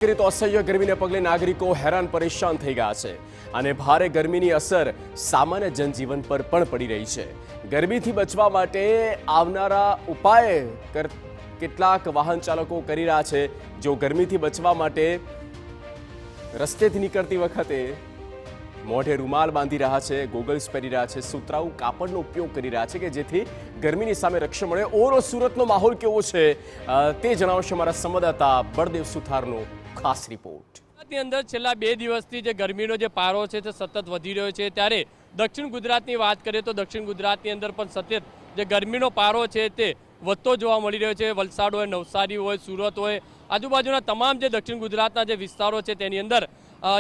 તો અસહ્ય ગરમીને પગલે નાગરિકો હેરાન પરેશાન થઈ ગયા છે અને ભારે ગરમીની અસર સામાન્ય જનજીવન પર પણ પડી રહી છે। ગરમીથી બચવા માટે આવનારા ઉપાય કેટલાક વાહન ચાલકો કરી રહ્યા છે। જો ગરમીથી બચવા માટે રસ્તેથી નીકળતી વખતે મોઢે રૂમાલ બાંધી રહ્યા છે, ગોગલ્સ પહેરી રહ્યા છે, સુતરાઉ કાપડનો ઉપયોગ કરી રહ્યા છે કે જેથી ગરમીની સામે રક્ષણ મળે। ઓવરઓલ સુરતનો માહોલ કેવો છે તે જણાવશે અમારા સંવાદદાતા બળદેવ સુથારનો ખાસ રિપોર્ટ। ગુજરાતની અંદર છેલ્લા 2 દિવસથી જે ગરમીનો જે પારો છે તે સતત વધી રહ્યો છે, ત્યારે દક્ષિણ ગુજરાતની વાત કરીએ તો દક્ષિણ ગુજરાતની અંદર પણ સતત જે ગરમીનો પારો છે તે વધતો જોવા મળી રહ્યો છે। વલસાડ હોય, નવસારી હોય, સુરત હોય, આજુબાજુના તમામ જે દક્ષિણ ગુજરાતના જે વિસ્તારો છે તેની અંદર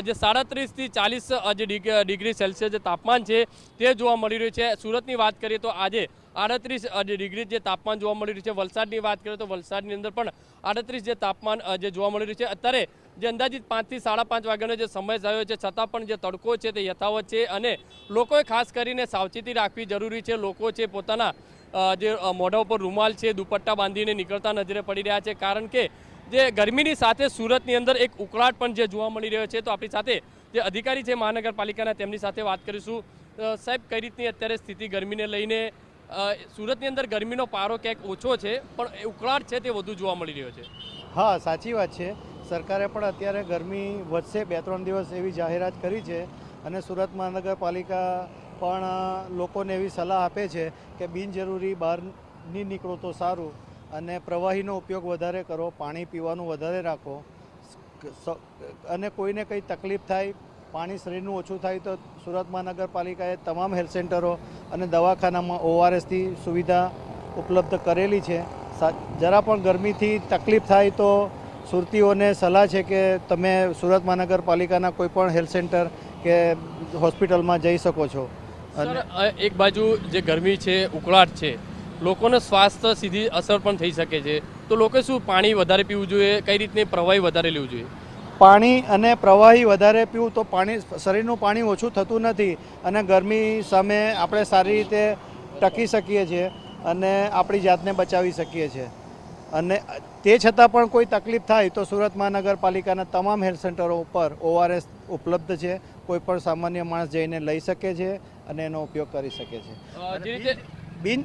જે 37 થી 40 ડિગ્રી સેલ્સિયસ જે તાપમાન છે તે જોવા મળી રહ્યું છે। સુરતની વાત કરીએ તો આજે 38 ડિગ્રી જે તાપમાન જોવા મળી રહ્યું છે। વલસાડની વાત કરીએ તો વલસાડની અંદર પણ 38 જે તાપમાન જે જોવા મળી રહ્યું છે। અત્યારે જે અંદાજિત 5 થી 5:30 વાગ્યાનો જે સમય થયો છે, છતાં પણ જે તડકો છે તે યથાવત છે અને લોકોએ ખાસ કરીને સાવચેતી રાખવી જરૂરી છે। લોકો છે પોતાના જે મોઢા ઉપર રૂમાલ છે, દુપટ્ટા બાંધીને નીકળતા નજરે પડી રહ્યા છે, કારણ કે જે ગરમીની સાથે સુરતની અંદર એક ઉકળાટ પણ જે જોવા મળી રહ્યો છે। તો આપણી સાથે જે અધિકારી છે મહાનગરપાલિકાના, તેમની સાથે વાત કરીશું। સાહેબ, કઈ રીતની અત્યારે સ્થિતિ ગરમીને લઈને? સુરતની અંદર ગરમીનો પારો ક્યાંક ઓછો છે પણ ઉકળાટ છે તે વધુ જોવા મળી રહ્યો છે। હા, સાચી વાત છે। સરકારે પણ અત્યારે ગરમી વધશે 2-3 દિવસ એવી જાહેરાત કરી છે અને સુરત મહાનગરપાલિકા પણ લોકોને એવી સલાહ આપે છે કે બિનજરૂરી બહાર નહીં નીકળો તો સારું અને પ્રવાહીનો ઉપયોગ વધારે કરો, પાણી પીવાનું વધારે રાખો અને કોઈને કંઈ તકલીફ થાય, પાણી શરીરનું ઓછું થાય તો સુરત મહાનગરપાલિકાએ તમામ હેલ્થ સેન્ટરો અને દવાખાનામાં ORSની સુવિધા ઉપલબ્ધ કરેલી છે। જરા પણ ગરમીથી તકલીફ થાય તો સુરતીઓને સલાહ છે કે તમે સુરત મહાનગરપાલિકાના કોઈ પણ હેલ્થ સેન્ટર કે હોસ્પિટલમાં જઈ શકો છો। અને એક બાજુ જે ગરમી છે, ઉકળાટ છે, લોકોને સ્વાસ્થ્ય સીધી અસર પણ થઈ શકે છે, તો લોકો શું પાણી વધારે પીવું જોઈએ? કઈ રીતની પ્રવાહી વધારે લેવું જોઈએ? પાણી અને પ્રવાહી વધારે પીવું તો શરીરનું પાણી ઓછું થતું નથી અને ગરમી સામે આપણે સારી રીતે ટકી શકીએ છીએ અને આપણી જાતને બચાવી શકીએ છીએ। અને તે છતાં પણ કોઈ તકલીફ થાય તો સુરત મહાનગરપાલિકાના તમામ હેલ્થ સેન્ટરો ઉપર ORS ઉપલબ્ધ છે। કોઈ પણ સામાન્ય માણસ જઈને લઈ શકે છે અને એનો ઉપયોગ કરી શકે છે।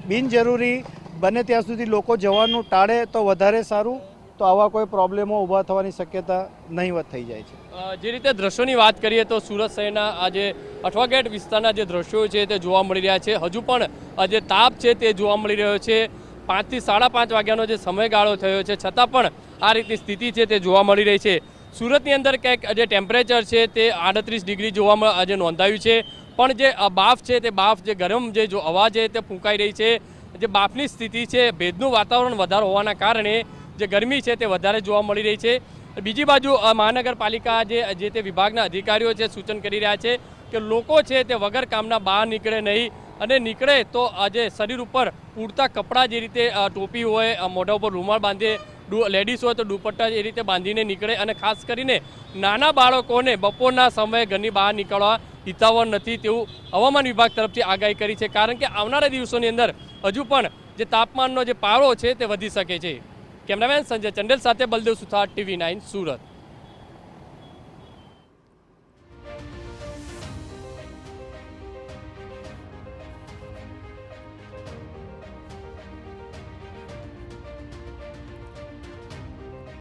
બિનજરૂરી બને ત્યાં સુધી લોકો જવાનું ટાળે તો વધારે સારું, તો આવા કોઈ પ્રોબ્લેમો ઊભા થવાની શક્યતા નહીવત થઈ જાય છે। જે રીતે દ્રશ્યોની વાત કરીએ તો સુરત શહેરના આજે અઠવા ગેટ વિસ્તારના જે દ્રશ્યો છે તે જોવા મળી રહ્યા છે। હજુ પણ જે તાપ છે તે જોવા મળી રહ્યો છે। 5 થી 5:30 વાગ્યાનો જે સમયગાળો થયો છે, છતાં પણ આ રીતની સ્થિતિ છે તે જોવા મળી રહી છે। સુરતની અંદર ક્યાંક જે ટેમ્પરેચર છે તે 38 ડિગ્રી જોવામાં આજે નોંધાયું છે, પણ જે બાફ છે તે બાફ, જે ગરમ જે હવા છે તે ફૂંકાઈ રહી છે। જે બાફની સ્થિતિ છે, ભેજનું વાતાવરણ વધારે હોવાના કારણે જે ગરમી છે તે વધારે જોવા મળી રહી છે। બીજી બાજુ મહાનગરપાલિકા જે તે વિભાગના અધિકારીઓ છે સૂચન કરી રહ્યા છે કે લોકો છે તે વગર કામના બહાર નીકળે નહીં અને નીકળે તો આજે શરીર ઉપર પૂરતા કપડાં, જે રીતે ટોપી હોય, મોઢા ઉપર રૂમાલ બાંધે, લેડીઝ હોય તો દુપટ્ટા એ રીતે બાંધીને નીકળે અને ખાસ કરીને નાના બાળકોને બપોરના સમયે ઘરની બહાર નીકળવા હિતાવહ નથી તેવું હવામાન વિભાગ તરફથી આગાહી કરી છે, કારણ કે આવનારા દિવસોની અંદર હજુ પણ જે તાપમાનનો જે પારો છે તે વધી શકે છે। કેમેરામેન સંજય ચંડેલ સાથે બલદેવ સુથાર, TV9 સુરત।